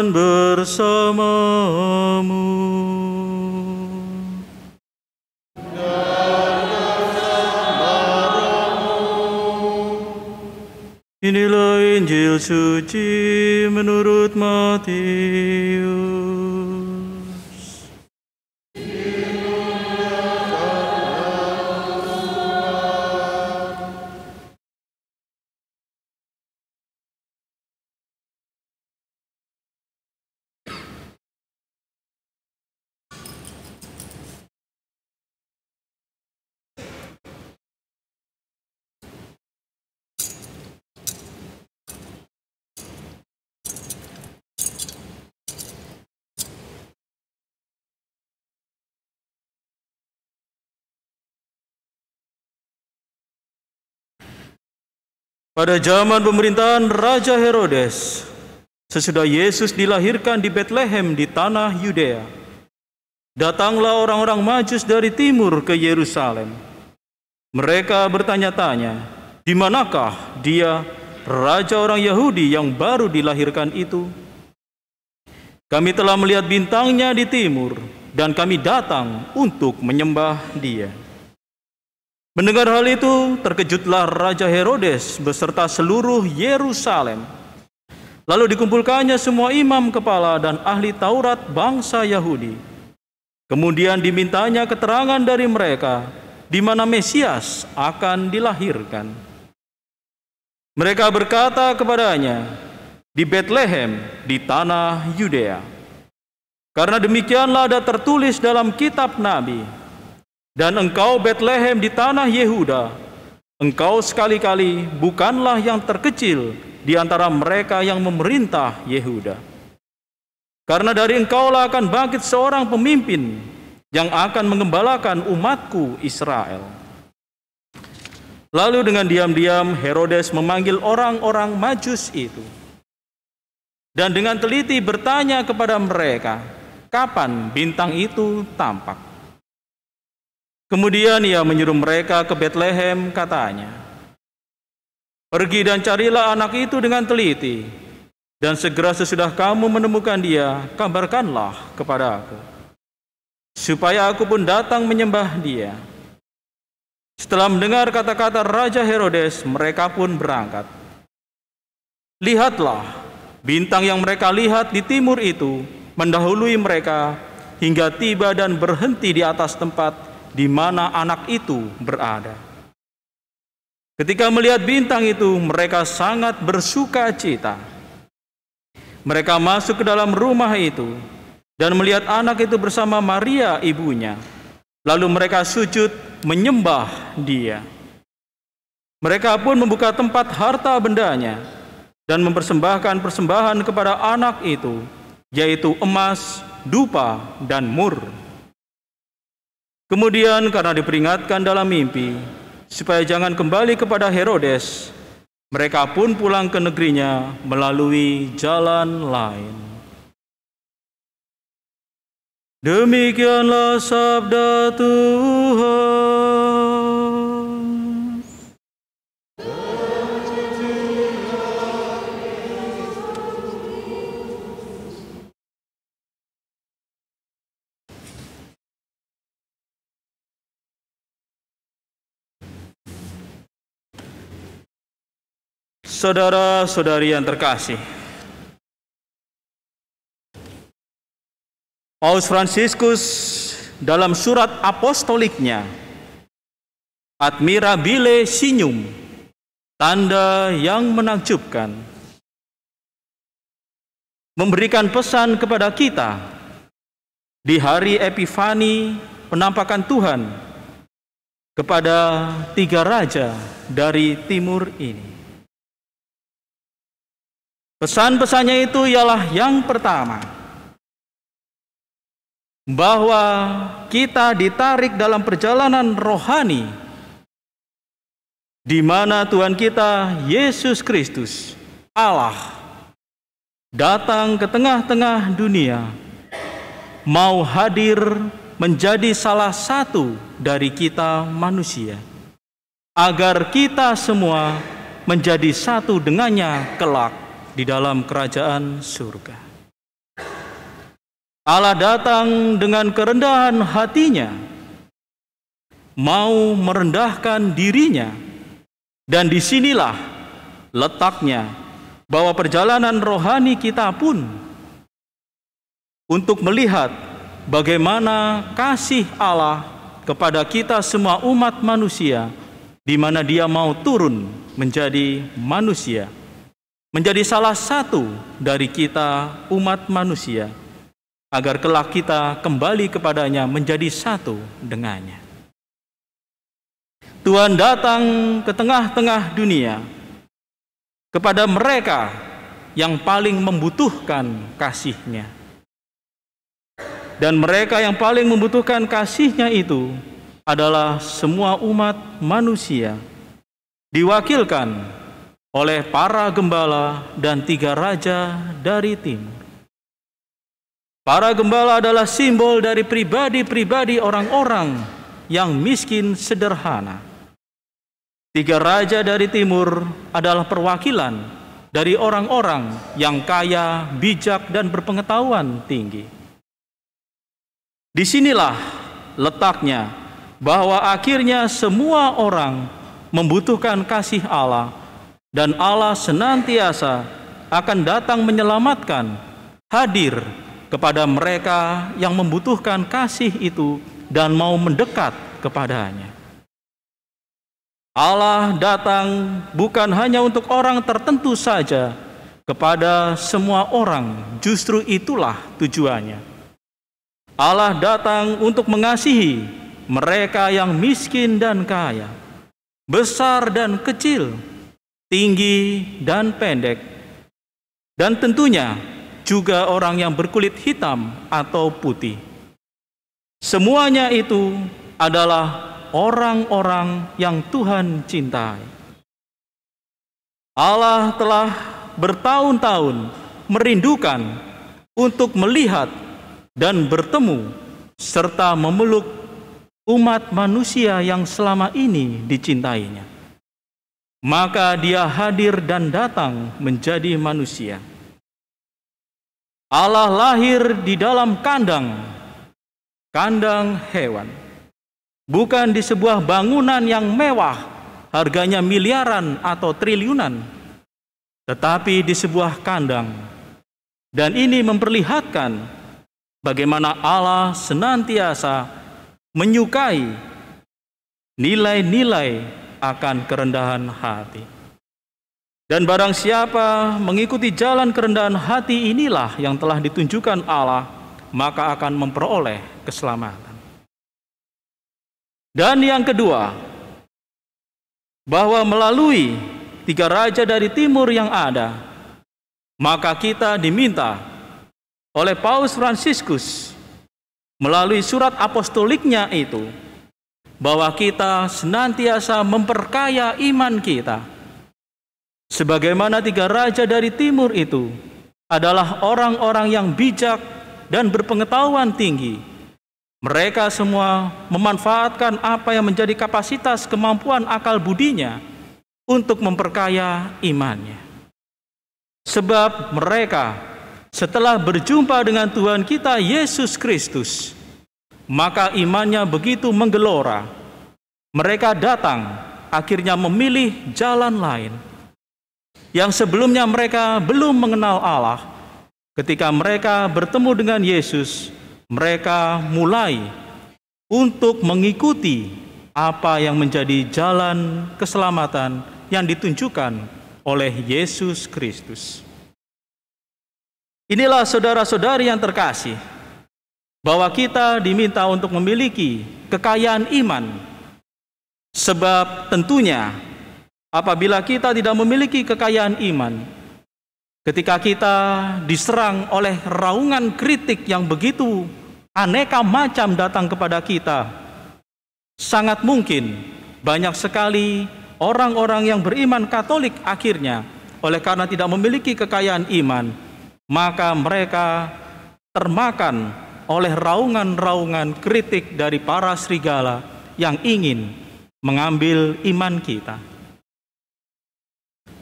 Tuhan bersamamu. Inilah Injil suci menurut Matius. Pada zaman pemerintahan Raja Herodes, sesudah Yesus dilahirkan di Betlehem di tanah Yudea, datanglah orang-orang Majus dari timur ke Yerusalem. Mereka bertanya-tanya, di manakah dia, raja orang Yahudi yang baru dilahirkan itu? Kami telah melihat bintangnya di timur, dan kami datang untuk menyembah dia. Mendengar hal itu, terkejutlah Raja Herodes beserta seluruh Yerusalem. Lalu dikumpulkannya semua imam kepala dan ahli Taurat bangsa Yahudi. Kemudian dimintanya keterangan dari mereka di mana Mesias akan dilahirkan. Mereka berkata kepadanya, di Betlehem di tanah Yudea. Karena demikianlah ada tertulis dalam kitab Nabi, dan engkau Betlehem di tanah Yehuda, engkau sekali-kali bukanlah yang terkecil di antara mereka yang memerintah Yehuda. Karena dari engkaulah akan bangkit seorang pemimpin yang akan mengembalakan umatku Israel. Lalu dengan diam-diam Herodes memanggil orang-orang Majus itu, dan dengan teliti bertanya kepada mereka, kapan bintang itu tampak. Kemudian ia menyuruh mereka ke Betlehem, katanya, pergi dan carilah anak itu dengan teliti, dan segera sesudah kamu menemukan dia, kabarkanlah kepada aku, supaya aku pun datang menyembah dia. Setelah mendengar kata-kata Raja Herodes, mereka pun berangkat. Lihatlah, bintang yang mereka lihat di timur itu mendahului mereka hingga tiba dan berhenti di atas tempat di mana anak itu berada. Ketika melihat bintang itu, mereka sangat bersuka cita. Mereka masuk ke dalam rumah itu dan melihat anak itu bersama Maria ibunya. Lalu mereka sujud menyembah dia. Mereka pun membuka tempat harta bendanya dan mempersembahkan persembahan kepada anak itu, yaitu emas, dupa, dan mur. Kemudian karena diperingatkan dalam mimpi, supaya jangan kembali kepada Herodes, mereka pun pulang ke negerinya melalui jalan lain. Demikianlah sabda Tuhan. Saudara-saudari yang terkasih, Paus Fransiskus dalam surat apostoliknya Admirabile Signum, tanda yang menakjubkan, memberikan pesan kepada kita di hari Epifani, penampakan Tuhan kepada tiga raja dari timur ini. Pesan-pesannya itu ialah yang pertama, bahwa kita ditarik dalam perjalanan rohani di mana Tuhan kita Yesus Kristus, Allah, datang ke tengah-tengah dunia, mau hadir menjadi salah satu dari kita manusia, agar kita semua menjadi satu dengannya kelak di dalam kerajaan surga. Allah datang dengan kerendahan hatinya, mau merendahkan dirinya, dan disinilah letaknya bahwa perjalanan rohani kita pun untuk melihat bagaimana kasih Allah kepada kita semua umat manusia, di mana Dia mau turun menjadi manusia, menjadi salah satu dari kita umat manusia, agar kelak kita kembali kepadanya menjadi satu dengannya. Tuhan datang ke tengah-tengah dunia kepada mereka yang paling membutuhkan kasih-Nya. Dan mereka yang paling membutuhkan kasih-Nya itu adalah semua umat manusia, diwakilkan oleh para gembala dan 3 raja dari timur. Para gembala adalah simbol dari pribadi-pribadi orang-orang yang miskin sederhana. 3 raja dari timur adalah perwakilan dari orang-orang yang kaya, bijak, dan berpengetahuan tinggi. Disinilah letaknya bahwa akhirnya semua orang membutuhkan kasih Allah, dan Allah senantiasa akan datang menyelamatkan, hadir kepada mereka yang membutuhkan kasih itu dan mau mendekat kepadanya. Allah datang bukan hanya untuk orang tertentu saja, kepada semua orang. Justru itulah tujuannya. Allah datang untuk mengasihi mereka yang miskin dan kaya, besar dan kecil, tinggi dan pendek, dan tentunya juga orang yang berkulit hitam atau putih. Semuanya itu adalah orang-orang yang Tuhan cintai. Allah telah bertahun-tahun merindukan untuk melihat dan bertemu serta memeluk umat manusia yang selama ini dicintainya. Maka Dia hadir dan datang menjadi manusia. Allah lahir di dalam kandang hewan, bukan di sebuah bangunan yang mewah, harganya miliaran atau triliunan, tetapi di sebuah kandang. Dan ini memperlihatkan bagaimana Allah senantiasa menyukai nilai-nilai akan kerendahan hati. Dan barang siapa mengikuti jalan kerendahan hati inilah yang telah ditunjukkan Allah, maka akan memperoleh keselamatan. Dan yang kedua, bahwa melalui 3 raja dari timur yang ada, maka kita diminta oleh Paus Fransiskus melalui surat apostoliknya itu, bahwa kita senantiasa memperkaya iman kita. Sebagaimana 3 raja dari timur itu adalah orang-orang yang bijak dan berpengetahuan tinggi. Mereka semua memanfaatkan apa yang menjadi kapasitas kemampuan akal budinya untuk memperkaya imannya. Sebab mereka setelah berjumpa dengan Tuhan kita Yesus Kristus, maka imannya begitu menggelora. Mereka datang akhirnya memilih jalan lain yang sebelumnya mereka belum mengenal Allah. Ketika mereka bertemu dengan Yesus, mereka mulai untuk mengikuti apa yang menjadi jalan keselamatan yang ditunjukkan oleh Yesus Kristus. Inilah saudara-saudari yang terkasih, bahwa kita diminta untuk memiliki kekayaan iman. Sebab tentunya apabila kita tidak memiliki kekayaan iman, ketika kita diserang oleh raungan kritik yang begitu aneka macam datang kepada kita, sangat mungkin banyak sekali orang-orang yang beriman Katolik akhirnya oleh karena tidak memiliki kekayaan iman, maka mereka termakan oleh raungan-raungan kritik dari para serigala yang ingin mengambil iman kita.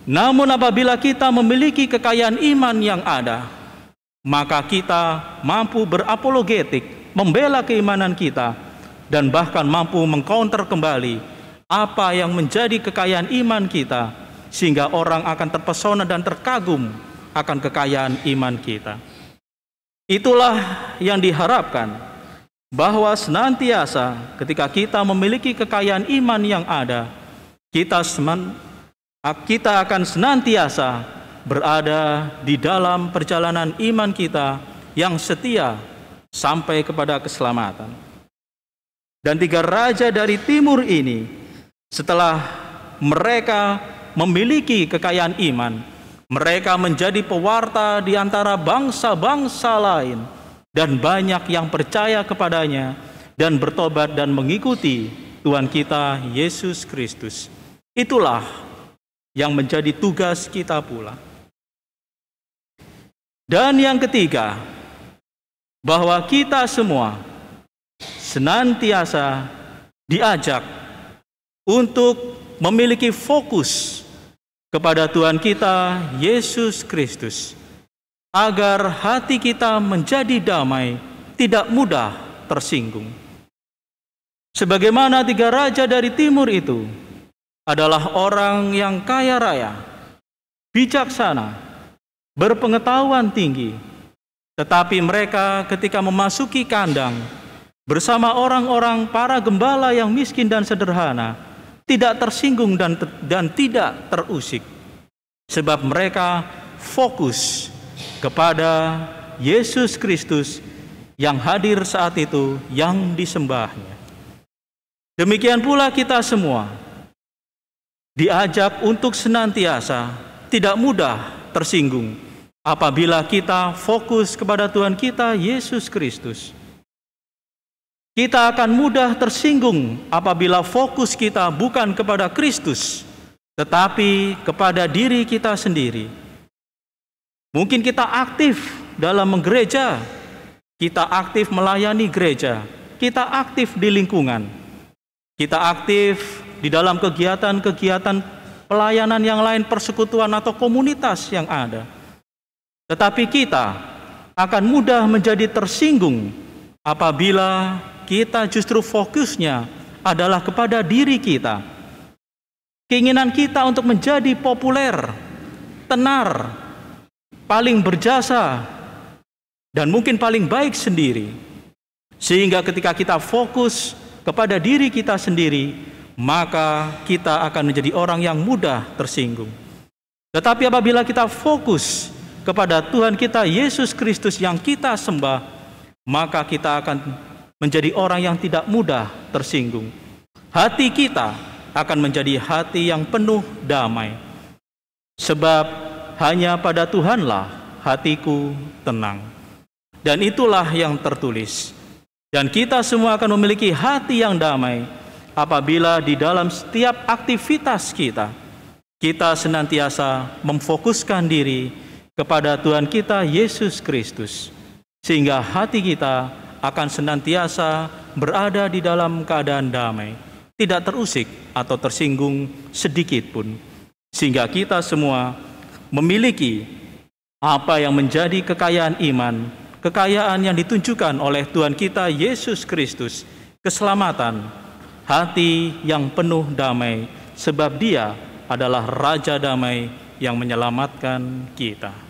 Namun apabila kita memiliki kekayaan iman yang ada, maka kita mampu berapologetik, membela keimanan kita, dan bahkan mampu mengcounter kembali apa yang menjadi kekayaan iman kita, sehingga orang akan terpesona dan terkagum akan kekayaan iman kita. Itulah yang diharapkan, bahwa senantiasa ketika kita memiliki kekayaan iman yang ada, kita akan senantiasa berada di dalam perjalanan iman kita yang setia sampai kepada keselamatan. Dan tiga raja dari timur ini, setelah mereka memiliki kekayaan iman, mereka menjadi pewarta di antara bangsa-bangsa lain, dan banyak yang percaya kepadanya dan bertobat dan mengikuti Tuhan kita Yesus Kristus. Itulah yang menjadi tugas kita pula. Dan yang ketiga, bahwa kita semua senantiasa diajak untuk memiliki fokus kepada Tuhan kita Yesus Kristus, agar hati kita menjadi damai, tidak mudah tersinggung. Sebagaimana tiga raja dari timur itu adalah orang yang kaya raya, bijaksana, berpengetahuan tinggi, tetapi mereka ketika memasuki kandang bersama orang-orang para gembala yang miskin dan sederhana, tidak tersinggung dan tidak terusik, sebab mereka fokus kepada Yesus Kristus yang hadir saat itu, yang disembahnya. Demikian pula kita semua diajak untuk senantiasa tidak mudah tersinggung apabila kita fokus kepada Tuhan kita Yesus Kristus. Kita akan mudah tersinggung apabila fokus kita bukan kepada Kristus, tetapi kepada diri kita sendiri. Mungkin kita aktif dalam menggereja, kita aktif melayani gereja, kita aktif di lingkungan, kita aktif di dalam kegiatan-kegiatan pelayanan yang lain, persekutuan atau komunitas yang ada. Tetapi kita akan mudah menjadi tersinggung apabila kita justru fokusnya adalah kepada diri kita. Keinginan kita untuk menjadi populer, tenar, paling berjasa, dan mungkin paling baik sendiri. Sehingga ketika kita fokus kepada diri kita sendiri, maka kita akan menjadi orang yang mudah tersinggung. Tetapi apabila kita fokus kepada Tuhan kita Yesus Kristus yang kita sembah, maka kita akan menjadi orang yang tidak mudah tersinggung. Hati kita akan menjadi hati yang penuh damai. Sebab hanya pada Tuhanlah hatiku tenang. Dan itulah yang tertulis. Dan kita semua akan memiliki hati yang damai apabila di dalam setiap aktivitas kita, kita senantiasa memfokuskan diri kepada Tuhan kita Yesus Kristus. Sehingga hati kita akan senantiasa berada di dalam keadaan damai, tidak terusik atau tersinggung sedikit pun. Sehingga kita semua memiliki apa yang menjadi kekayaan iman, kekayaan yang ditunjukkan oleh Tuhan kita Yesus Kristus, keselamatan, hati yang penuh damai, sebab Dia adalah Raja damai yang menyelamatkan kita.